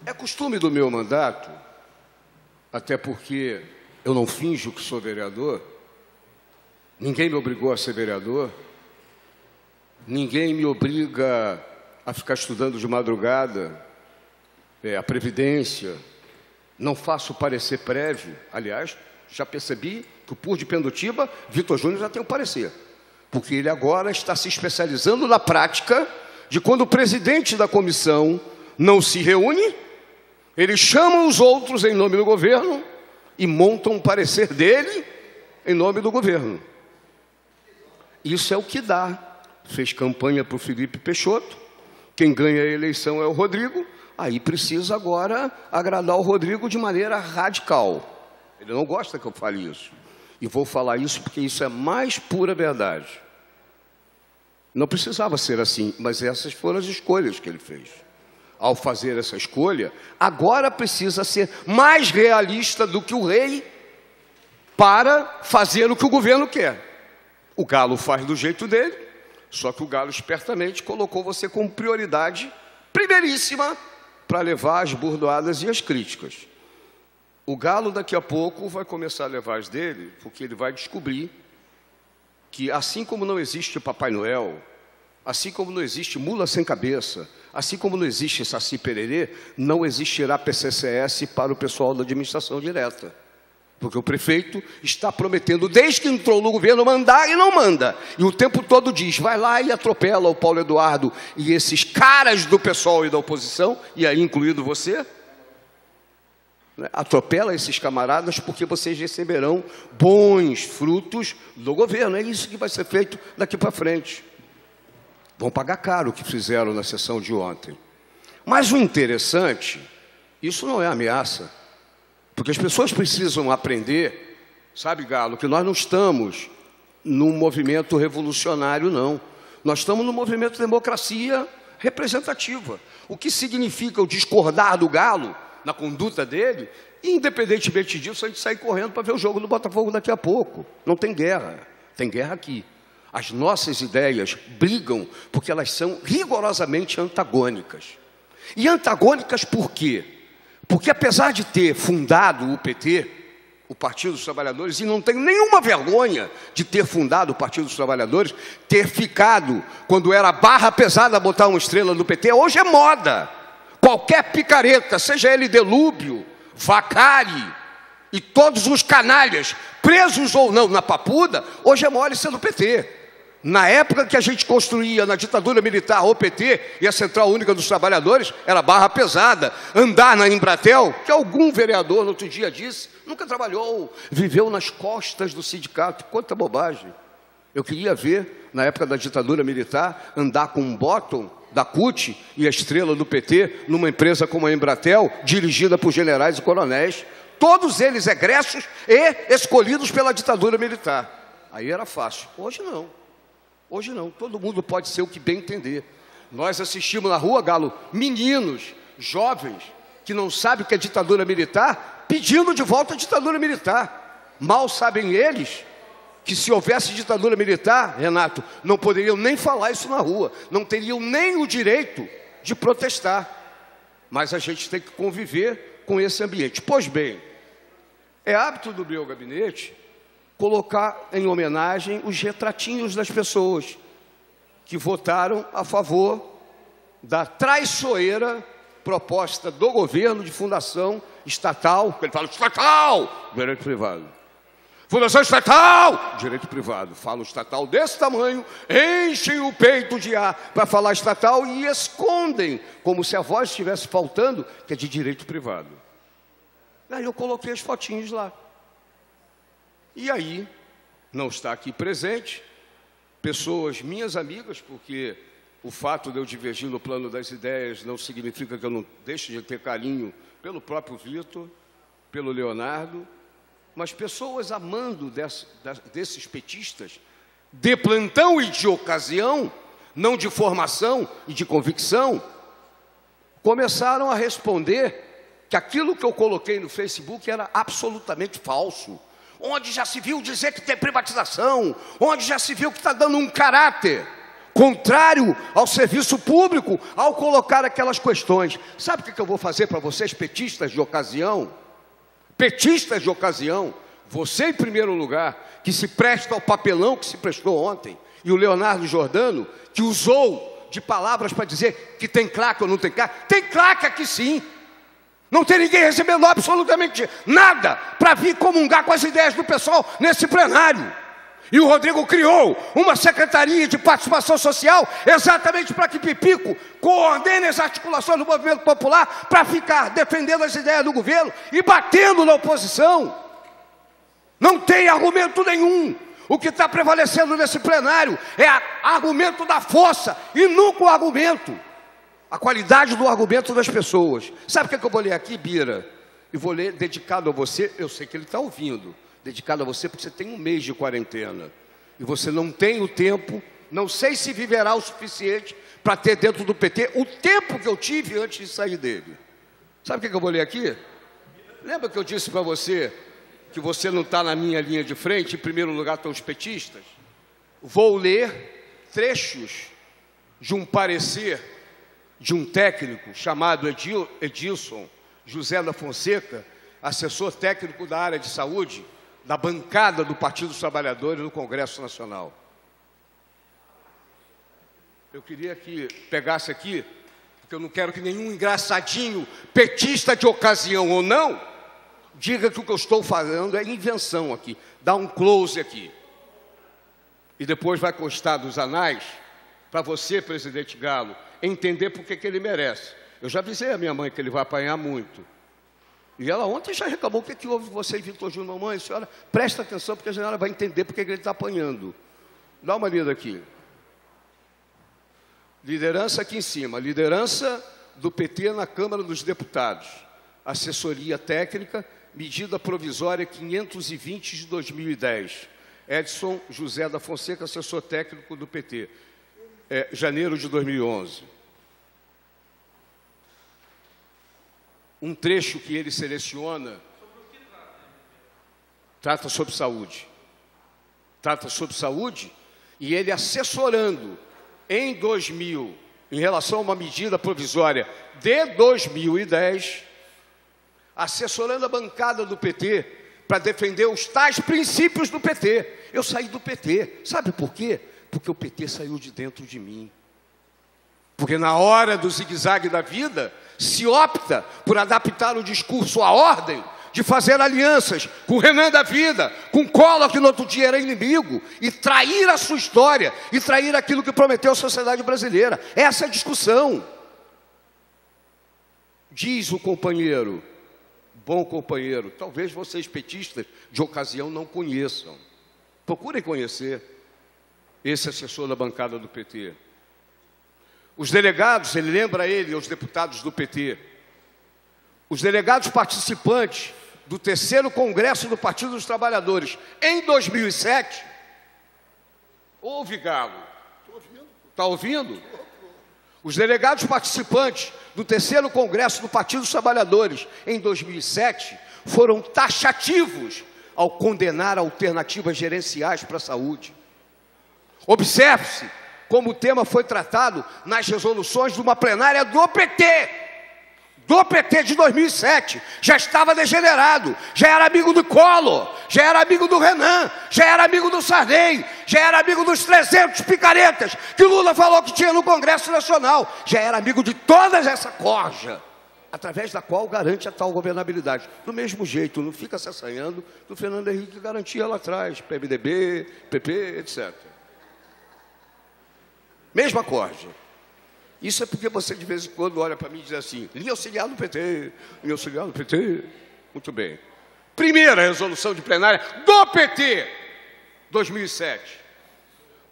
É costume do meu mandato, até porque eu não finjo que sou vereador, ninguém me obrigou a ser vereador, ninguém me obriga a ficar estudando de madrugada, a Previdência, não faço parecer prévio. Aliás, já percebi que o PUR de Pendotiba, Vitor Júnior já tem um parecer, porque ele agora está se especializando na prática de quando o presidente da comissão não se reúne, ele chama os outros em nome do governo e monta um parecer dele em nome do governo. Isso é o que dá. Fez campanha para o Felipe Peixoto, quem ganha a eleição é o Rodrigo, aí precisa agora agradar o Rodrigo de maneira radical. Ele não gosta que eu fale isso. E vou falar isso porque isso é mais pura verdade. Não precisava ser assim, mas essas foram as escolhas que ele fez. Ao fazer essa escolha, agora precisa ser mais realista do que o rei para fazer o que o governo quer. O Galo faz do jeito dele, só que o Galo espertamente colocou você como prioridade primeiríssima para levar as burdoadas e as críticas. O Galo daqui a pouco vai começar a levar as dele, porque ele vai descobrir que assim como não existe Papai Noel, assim como não existe mula sem cabeça, assim como não existe Saci Pererê, não existirá PCCS para o pessoal da administração direta. Porque o prefeito está prometendo, desde que entrou no governo, mandar e não manda. E o tempo todo diz, vai lá e atropela o Paulo Eduardo e esses caras do pessoal e da oposição, e aí incluído você, atropela esses camaradas porque vocês receberão bons frutos do governo. É isso que vai ser feito daqui para frente. Vão pagar caro o que fizeram na sessão de ontem. Mas o interessante, isso não é ameaça, porque as pessoas precisam aprender, sabe, Galo, que nós não estamos num movimento revolucionário, não. Nós estamos num movimento de democracia representativa. O que significa o discordar do Galo na conduta dele, e, independentemente disso, a gente sai correndo para ver o jogo do Botafogo daqui a pouco. Não tem guerra, tem guerra aqui. As nossas ideias brigam porque elas são rigorosamente antagônicas. E antagônicas por quê? Porque apesar de ter fundado o PT, o Partido dos Trabalhadores, e não tenho nenhuma vergonha de ter fundado o Partido dos Trabalhadores, ter ficado, quando era barra pesada botar uma estrela no PT, hoje é moda. Qualquer picareta, seja ele Delúbio, Vacari e todos os canalhas, presos ou não na papuda, hoje é mole ser do PT. Na época que a gente construía na ditadura militar o PT e a Central Única dos Trabalhadores, era barra pesada. Andar na Embratel, que algum vereador no outro dia disse, nunca trabalhou, viveu nas costas do sindicato. Quanta bobagem. Eu queria ver, na época da ditadura militar, andar com um bottom da CUT e a estrela do PT numa empresa como a Embratel, dirigida por generais e coronéis, todos eles egressos e escolhidos pela ditadura militar. Aí era fácil. Hoje não. Hoje não, todo mundo pode ser o que bem entender. Nós assistimos na rua, Galo, meninos, jovens, que não sabem o que é ditadura militar, pedindo de volta a ditadura militar. Mal sabem eles que se houvesse ditadura militar, Renato, não poderiam nem falar isso na rua, não teriam nem o direito de protestar. Mas a gente tem que conviver com esse ambiente. Pois bem, é hábito do meu gabinete colocar em homenagem os retratinhos das pessoas que votaram a favor da traiçoeira proposta do governo de fundação estatal, ele fala estatal, direito privado. Fundação estatal, direito privado. Fala estatal desse tamanho, enchem o peito de ar para falar estatal e escondem, como se a voz estivesse faltando, que é de direito privado. Aí eu coloquei as fotinhos lá. E aí, não está aqui presente, pessoas minhas amigas, porque o fato de eu divergir no plano das ideias não significa que eu não deixe de ter carinho pelo próprio Vitor, pelo Leonardo, mas pessoas amando desses petistas, de plantão e de ocasião, não de formação e de convicção, começaram a responder que aquilo que eu coloquei no Facebook era absolutamente falso. Onde já se viu dizer que tem privatização, onde já se viu que está dando um caráter contrário ao serviço público ao colocar aquelas questões. Sabe o que eu vou fazer para vocês, petistas de ocasião? Petistas de ocasião, você em primeiro lugar, que se presta ao papelão que se prestou ontem, e o Leonardo Giordano, que usou de palavras para dizer que tem claque ou não tem claque. Tem claque aqui sim. Não tem ninguém recebendo absolutamente nada para vir comungar com as ideias do pessoal nesse plenário. E o Rodrigo criou uma secretaria de participação social exatamente para que Pipico coordene as articulações do movimento popular para ficar defendendo as ideias do governo e batendo na oposição. Não tem argumento nenhum. O que está prevalecendo nesse plenário é argumento da força e nunca o argumento. A qualidade do argumento das pessoas. Sabe o que eu vou ler aqui, Bira? E vou ler dedicado a você, eu sei que ele está ouvindo. Dedicado a você porque você tem um mês de quarentena. E você não tem o tempo, não sei se viverá o suficiente para ter dentro do PT o tempo que eu tive antes de sair dele. Sabe o que eu vou ler aqui? Lembra que eu disse para você que você não está na minha linha de frente? Em primeiro lugar estão os petistas. Vou ler trechos de um parecer de um técnico chamado Edilson José da Fonseca, assessor técnico da área de saúde, da bancada do Partido dos Trabalhadores no Congresso Nacional. Eu queria que pegasse aqui, porque eu não quero que nenhum engraçadinho, petista de ocasião ou não, diga que o que eu estou falando é invenção aqui. Dá um close aqui. E depois vai constar dos anais, para você, presidente Galo, entender por que ele merece. Eu já avisei a minha mãe que ele vai apanhar muito. E ela ontem já reclamou: o que houve você e Vitor Júnior? Mamãe, senhora, presta atenção, porque a senhora vai entender por que ele está apanhando. Dá uma lida aqui. Liderança aqui em cima. Liderança do PT na Câmara dos Deputados. Assessoria técnica, medida provisória 520 de 2010. Edson José da Fonseca, assessor técnico do PT. Janeiro de 2011. Um trecho que ele seleciona trata sobre saúde. Trata sobre saúde e ele assessorando em 2000, em relação a uma medida provisória de 2010, assessorando a bancada do PT para defender os tais princípios do PT. Eu saí do PT. Sabe por quê? Porque o PT saiu de dentro de mim. Porque na hora do zigue-zague da vida, se opta por adaptar o discurso à ordem de fazer alianças com o Renan da Vida, com o Collor, que no outro dia era inimigo, e trair a sua história, e trair aquilo que prometeu à sociedade brasileira. Essa é a discussão. Diz o companheiro, bom companheiro, talvez vocês petistas de ocasião não conheçam. Procurem conhecer esse assessor da bancada do PT. Os delegados, ele lembra ele, aos deputados do PT, os delegados participantes do 3º Congresso do Partido dos Trabalhadores, em 2007, ouve, Galo? Está ouvindo? Os delegados participantes do 3º Congresso do Partido dos Trabalhadores, em 2007, foram taxativos ao condenar alternativas gerenciais para a saúde. Observe-se como o tema foi tratado nas resoluções de uma plenária do PT de 2007. Já estava degenerado, já era amigo do Collor, já era amigo do Renan, já era amigo do Sarney, já era amigo dos 300 picaretas que Lula falou que tinha no Congresso Nacional, já era amigo de toda essa corja, através da qual garante a tal governabilidade. Do mesmo jeito, não fica se assanhando do Fernando Henrique, que garantia lá atrás, PMDB, PP, etc. Mesma corja. Isso é porque você de vez em quando olha para mim e diz assim: linha auxiliar do PT, linha auxiliar do PT. Muito bem. Primeira resolução de plenária do PT, 2007.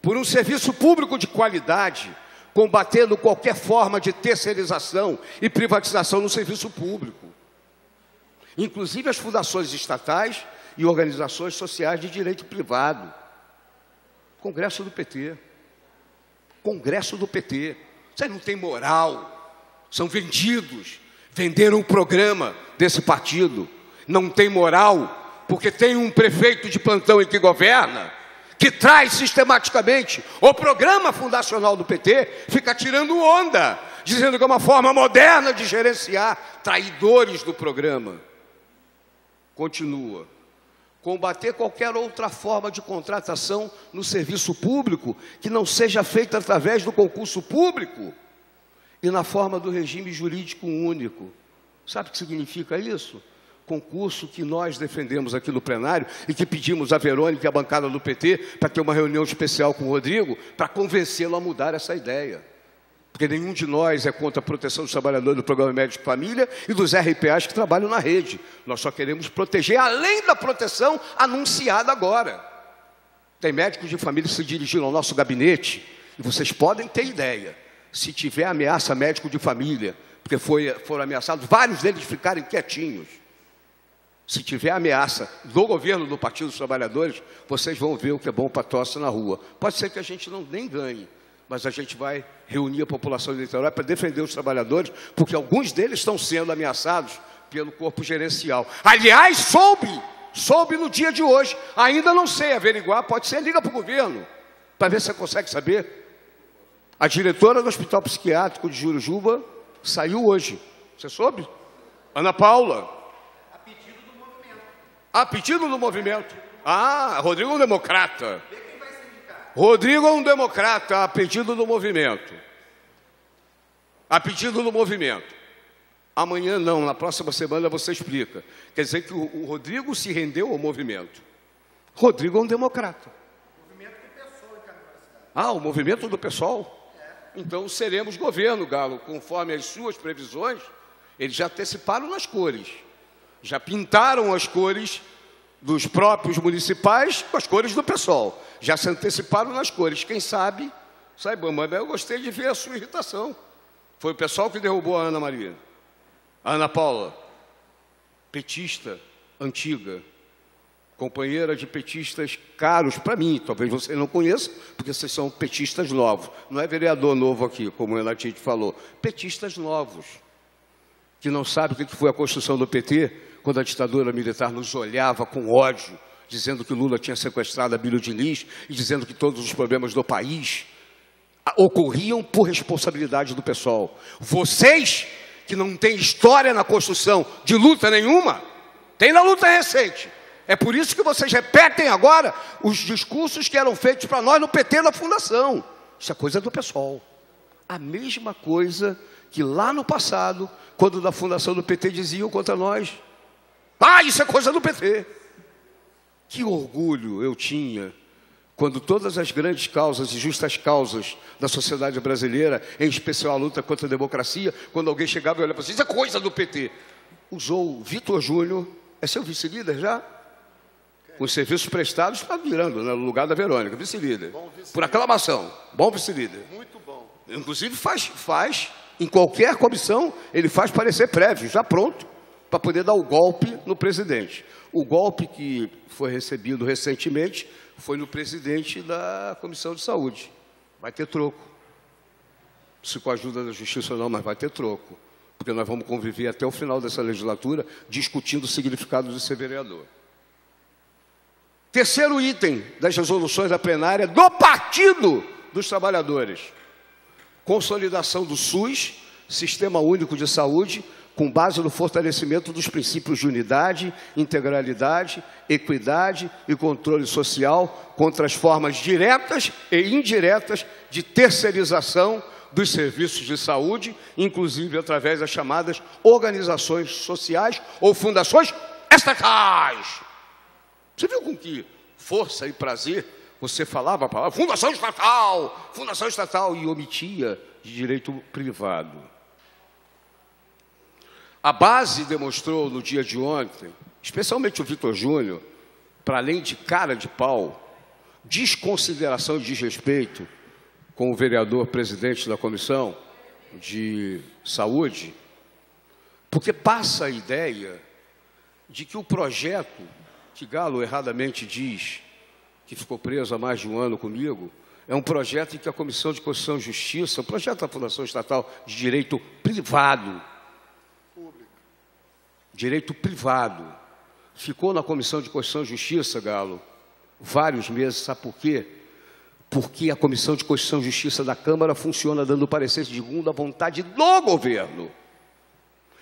Por um serviço público de qualidade, combatendo qualquer forma de terceirização e privatização no serviço público. Inclusive as fundações estatais e organizações sociais de direito privado. Congresso do PT. Congresso do PT. Vocês não têm moral, são vendidos, venderam o programa desse partido. Não tem moral, porque tem um prefeito de plantão em que governa, que traz sistematicamente o programa fundacional do PT, fica tirando onda, dizendo que é uma forma moderna de gerenciar, traidores do programa. Continua. Combater qualquer outra forma de contratação no serviço público que não seja feita através do concurso público e na forma do regime jurídico único. Sabe o que significa isso? Concurso que nós defendemos aqui no plenário e que pedimos a Verônica e a bancada do PT para ter uma reunião especial com o Rodrigo para convencê-lo a mudar essa ideia. Porque nenhum de nós é contra a proteção dos trabalhadores do Programa Médico Família e dos RPAs que trabalham na rede. Nós só queremos proteger, além da proteção anunciada agora. Tem médicos de família que se dirigiram ao nosso gabinete e vocês podem ter ideia. Se tiver ameaça médico de família, porque foram ameaçados, vários deles ficarem quietinhos. Se tiver ameaça do governo do Partido dos Trabalhadores, vocês vão ver o que é bom para tosse na rua. Pode ser que a gente não nem ganhe, mas a gente vai reunir a população de Niterói para defender os trabalhadores, porque alguns deles estão sendo ameaçados pelo corpo gerencial. Aliás, soube no dia de hoje, ainda não sei averiguar, pode ser, liga para o governo, para ver se você consegue saber. A diretora do Hospital Psiquiátrico de Jurujuba saiu hoje, você soube? Ana Paula. A pedido do movimento. Ah, Rodrigo é um democrata. Rodrigo é um democrata a pedido do movimento. A pedido do movimento. Amanhã não, na próxima semana você explica. Quer dizer que o Rodrigo se rendeu ao movimento. Rodrigo é um democrata. O movimento do PSOL encaminhou a cidade. Ah, o movimento do PSOL? É. Então seremos governo, Galo, conforme as suas previsões. Eles já anteciparam nas cores. Já pintaram as cores dos próprios municipais com as cores do PSOL. Já se anteciparam nas cores. Quem sabe, saiba, mas eu gostei de ver a sua irritação. Foi o pessoal que derrubou a Ana Maria. A Ana Paula, petista antiga, companheira de petistas caros para mim. Talvez você não conheça, porque vocês são petistas novos. Não é vereador novo aqui, como o Renatite falou. Petistas novos, que não sabem o que foi a construção do PT, quando a ditadura militar nos olhava com ódio, dizendo que Lula tinha sequestrado a Abílio Diniz e dizendo que todos os problemas do país ocorriam por responsabilidade do PSOL. Vocês, que não têm história na construção de luta nenhuma, tem na luta recente. É por isso que vocês repetem agora os discursos que eram feitos para nós no PT na fundação. Isso é coisa do PSOL. A mesma coisa que lá no passado, quando da fundação do PT diziam contra nós. Ah, isso é coisa do PT. Que orgulho eu tinha quando todas as grandes causas e justas causas da sociedade brasileira, em especial a luta contra a democracia, quando alguém chegava e olhava assim, isso é coisa do PT. Usou o Vitor Júnior, é seu vice-líder já? Com os serviços prestados, está virando, né, no lugar da Verônica, vice-líder. Por aclamação, bom vice-líder. Muito bom. Inclusive faz, em qualquer comissão, ele faz parecer prévio, já pronto, para poder dar o golpe no presidente. O golpe que foi recebido recentemente foi no presidente da Comissão de Saúde. Vai ter troco. Se com a ajuda da Justiça ou não, mas vai ter troco. Porque nós vamos conviver até o final dessa legislatura discutindo o significado de ser vereador. Terceiro item das resoluções da plenária do Partido dos Trabalhadores. Consolidação do SUS, Sistema Único de Saúde, com base no fortalecimento dos princípios de unidade, integralidade, equidade e controle social contra as formas diretas e indiretas de terceirização dos serviços de saúde, inclusive através das chamadas organizações sociais ou fundações estatais. Você viu com que força e prazer você falava a palavra fundação estatal, e omitia de direito privado. A base demonstrou no dia de ontem, especialmente o Vitor Júnior, para além de cara de pau, desconsideração e desrespeito com o vereador presidente da Comissão de Saúde, porque passa a ideia de que o projeto, que Galo erradamente diz, que ficou preso há mais de um ano comigo, é um projeto em que a Comissão de Constituição e Justiça, um projeto da Fundação Estatal de Direito Privado, ficou na Comissão de Constituição e Justiça, Galo, Vários meses, sabe por quê? Porque a Comissão de Constituição e Justiça da Câmara funciona dando parecer segundo a vontade do governo.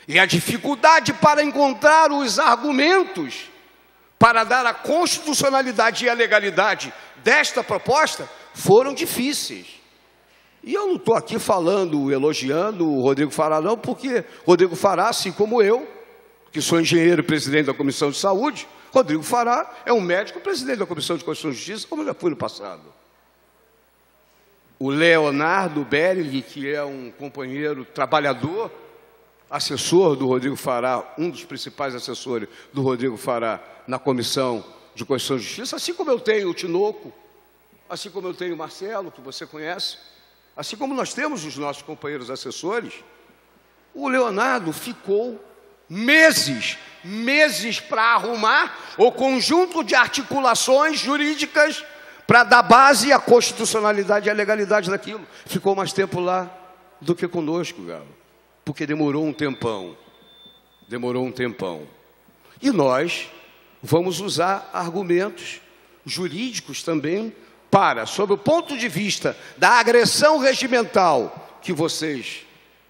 E a dificuldade para encontrar os argumentos para dar a constitucionalidade e a legalidade desta proposta foram difíceis. E eu não estou aqui falando, elogiando o Rodrigo Fará, não, porque Rodrigo Fará, assim como eu, que sou engenheiro e presidente da Comissão de Saúde, Rodrigo Fará é um médico presidente da Comissão de Constituição e Justiça, como já fui no passado. O Leonardo Belling, que é um companheiro trabalhador, assessor do Rodrigo Fará, um dos principais assessores do Rodrigo Fará na Comissão de Constituição e Justiça, assim como eu tenho o Tinoco, assim como eu tenho o Marcelo, que você conhece, assim como nós temos os nossos companheiros assessores, o Leonardo ficou meses para arrumar o conjunto de articulações jurídicas para dar base à constitucionalidade e à legalidade daquilo. Ficou mais tempo lá do que conosco, Galo, porque demorou um tempão. E nós vamos usar argumentos jurídicos também para, sob o ponto de vista da agressão regimental que vocês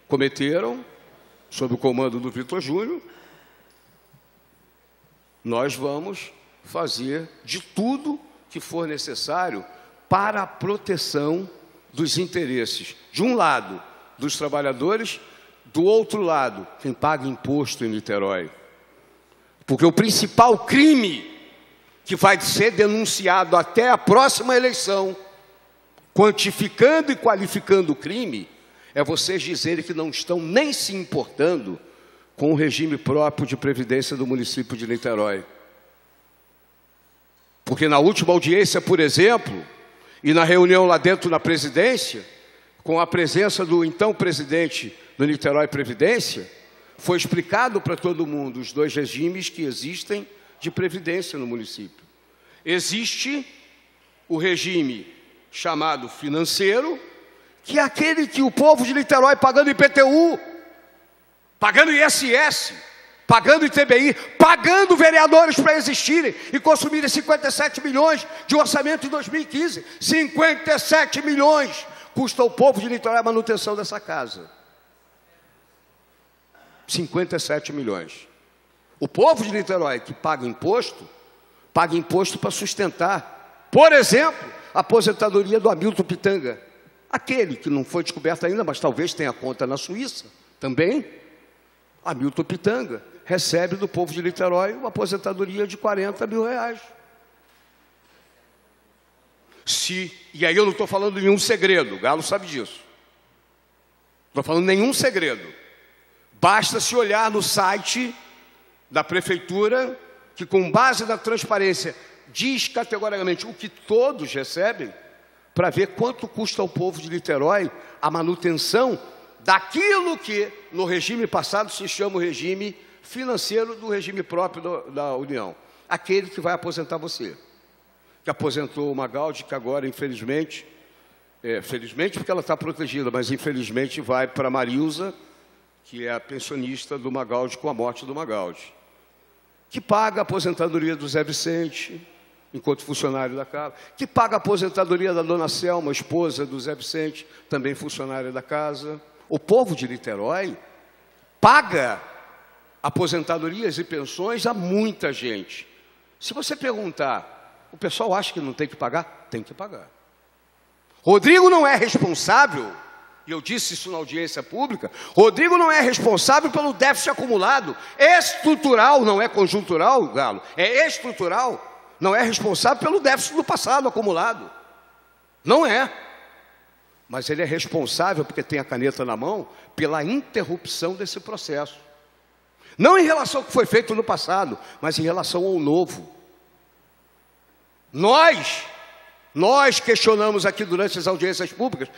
cometeram, sob o comando do Vitor Júnior, nós vamos fazer de tudo que for necessário para a proteção dos interesses, de um lado, dos trabalhadores, do outro lado, quem paga imposto em Niterói. Porque o principal crime que vai ser denunciado até a próxima eleição, quantificando e qualificando o crime, é vocês dizerem que não estão nem se importando com o regime próprio de previdência do município de Niterói. Porque na última audiência, por exemplo, e na reunião lá dentro na presidência, com a presença do então presidente do Niterói Previdência, foi explicado para todo mundo os dois regimes que existem de previdência no município. Existe o regime chamado financeiro, que é aquele que o povo de Niterói pagando IPTU, pagando ISS, pagando ITBI, pagando vereadores para existirem e consumirem 57 milhões de orçamento em 2015. 57 milhões custa ao povo de Niterói a manutenção dessa casa. 57 milhões. O povo de Niterói que paga imposto para sustentar, por exemplo, a aposentadoria do Hamilton Pitanga. Aquele que não foi descoberto ainda, mas talvez tenha conta na Suíça também. Hamilton Pitanga recebe do povo de Niterói uma aposentadoria de 40 mil reais. E aí eu não estou falando nenhum segredo, o Galo sabe disso. Não estou falando nenhum segredo. Basta se olhar no site da prefeitura, que com base na transparência diz categoricamente o que todos recebem, para ver quanto custa ao povo de Niterói a manutenção daquilo que no regime passado se chama o regime financeiro do regime próprio da União. Aquele que vai aposentar você. Que aposentou o Magaldi, que agora, infelizmente, felizmente porque ela está protegida, mas infelizmente vai para a Marilza, que é a pensionista do Magaldi com a morte do Magaldi, que paga a aposentadoria do Zé Vicente, enquanto funcionário da casa, que paga a aposentadoria da dona Selma, esposa do Zé Vicente, também funcionária da casa. O povo de Niterói paga aposentadorias e pensões a muita gente. Se você perguntar, o pessoal acha que não tem que pagar? Tem que pagar. Rodrigo não é responsável, e eu disse isso na audiência pública, Rodrigo não é responsável pelo déficit acumulado, estrutural, não é conjuntural, Galo, é estrutural. Não é responsável pelo déficit do passado acumulado. Não é. Mas ele é responsável, porque tem a caneta na mão, pela interrupção desse processo. Não em relação ao que foi feito no passado, mas em relação ao novo. Nós questionamos aqui durante as audiências públicas,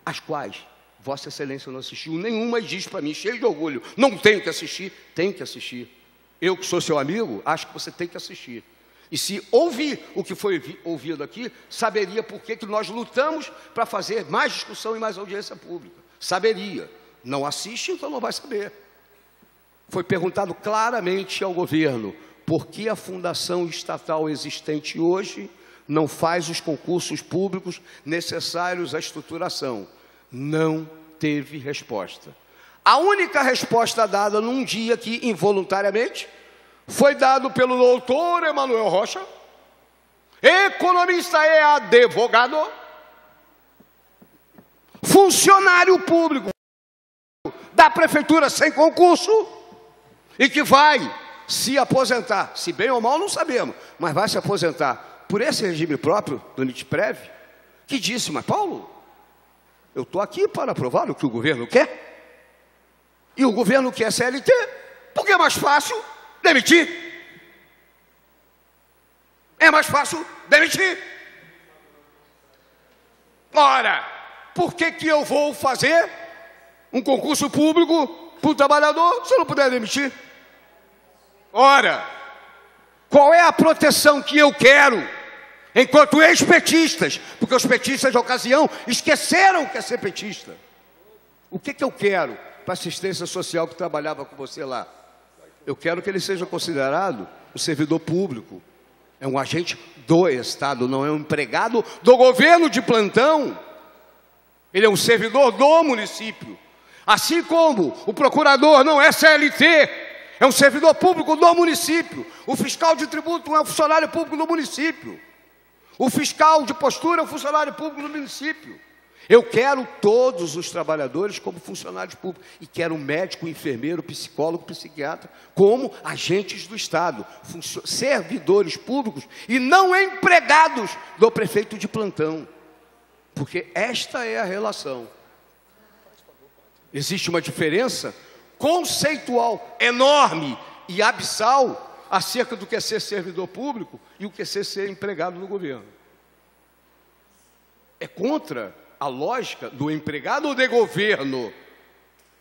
as quais Vossa Excelência não assistiu nenhuma, e diz para mim, cheio de orgulho, não tenho que assistir. Tem que assistir. Eu, que sou seu amigo, acho que você tem que assistir. E se ouvir o que foi ouvido aqui, saberia por que nós lutamos para fazer mais discussão e mais audiência pública. Saberia. Não assiste, então não vai saber. Foi perguntado claramente ao governo por que a fundação estatal existente hoje não faz os concursos públicos necessários à estruturação. Não teve resposta. A única resposta dada num dia que, involuntariamente, foi dado pelo doutor Emanuel Rocha, economista e advogado, funcionário público da prefeitura sem concurso e que vai se aposentar, se bem ou mal não sabemos, mas vai se aposentar por esse regime próprio do NITPREV, que disse, mas Paulo, eu estou aqui para aprovar o que o governo quer, e o governo quer CLT, porque é mais fácil demitir. É mais fácil demitir. Ora, por que que eu vou fazer um concurso público para o trabalhador se eu não puder demitir? Ora, qual é a proteção que eu quero enquanto ex-petistas? Porque os petistas de ocasião esqueceram o que é ser petista. O que que eu quero para a assistência social que trabalhava com você lá? Eu quero que ele seja considerado um servidor público. É um agente do Estado, não é um empregado do governo de plantão. Ele é um servidor do município. Assim como o procurador não é CLT, é um servidor público do município. O fiscal de tributo é um funcionário público do município. O fiscal de postura é um funcionário público do município. Eu quero todos os trabalhadores como funcionários públicos. E quero médico, enfermeiro, psicólogo, psiquiatra, como agentes do Estado, servidores públicos e não empregados do prefeito de plantão. Porque esta é a relação. Existe uma diferença conceitual enorme e abissal acerca do que é ser servidor público e o que é ser empregado no governo. É contra a lógica do empregado de governo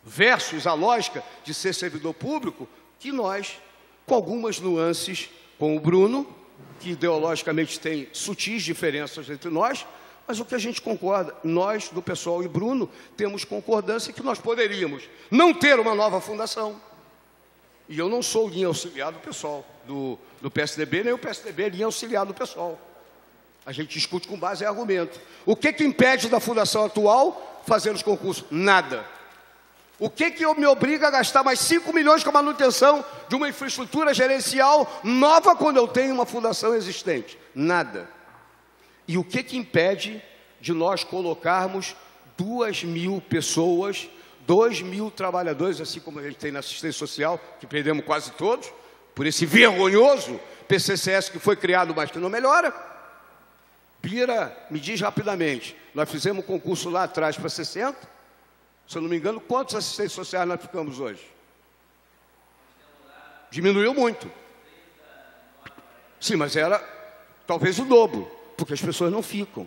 versus a lógica de ser servidor público que nós, com algumas nuances, com o Bruno, que ideologicamente tem sutis diferenças entre nós, mas o que a gente concorda, nós do pessoal e Bruno, temos concordância que nós poderíamos não ter uma nova fundação. E eu não sou linha auxiliar do pessoal, do PSDB, nem o PSDB é linha auxiliar do pessoal. A gente discute com base em argumento. O que que impede da fundação atual fazer os concursos? Nada. O que que me obriga a gastar mais 5 milhões com a manutenção de uma infraestrutura gerencial nova quando eu tenho uma fundação existente? Nada. E o que que impede de nós colocarmos 2.000 pessoas, 2.000 trabalhadores, assim como a gente tem na assistência social, que perdemos quase todos, por esse vergonhoso PCCS que foi criado, mas que não melhora? Bira, me diz rapidamente, nós fizemos um concurso lá atrás para 60, se eu não me engano, quantos assistentes sociais nós ficamos hoje? Diminuiu muito. Sim, mas era talvez o dobro, porque as pessoas não ficam.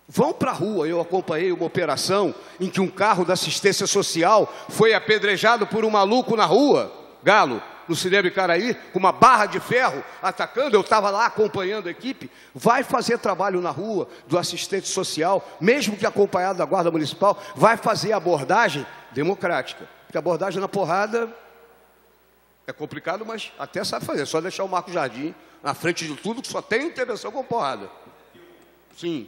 Vão para a rua, eu acompanhei uma operação em que um carro da assistência social foi apedrejado por um maluco na rua, Galo, no cinema Icaraí, com uma barra de ferro atacando, eu estava lá acompanhando a equipe. Vai fazer trabalho na rua do assistente social, mesmo que acompanhado da Guarda Municipal, vai fazer abordagem democrática. Porque abordagem na porrada é complicado, mas até sabe fazer, é só deixar o Marco Jardim na frente de tudo, que só tem intervenção com porrada. Sim.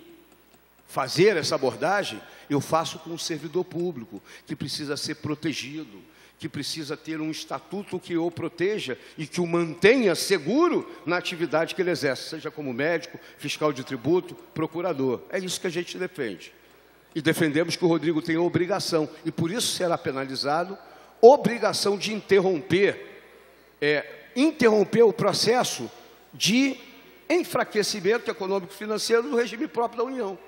Fazer essa abordagem, eu faço com um servidor público, que precisa ser protegido, que precisa ter um estatuto que o proteja e que o mantenha seguro na atividade que ele exerce, seja como médico, fiscal de tributo, procurador. É isso que a gente defende. E defendemos que o Rodrigo tem a obrigação, e por isso será penalizado, obrigação de interromper o processo de enfraquecimento econômico e financeiro do regime próprio da União.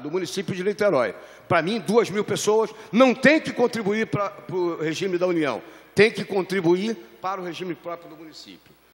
Do município de Niterói. Para mim, 2.000 pessoas não tem que contribuir para o regime da União, tem que contribuir para o regime próprio do município.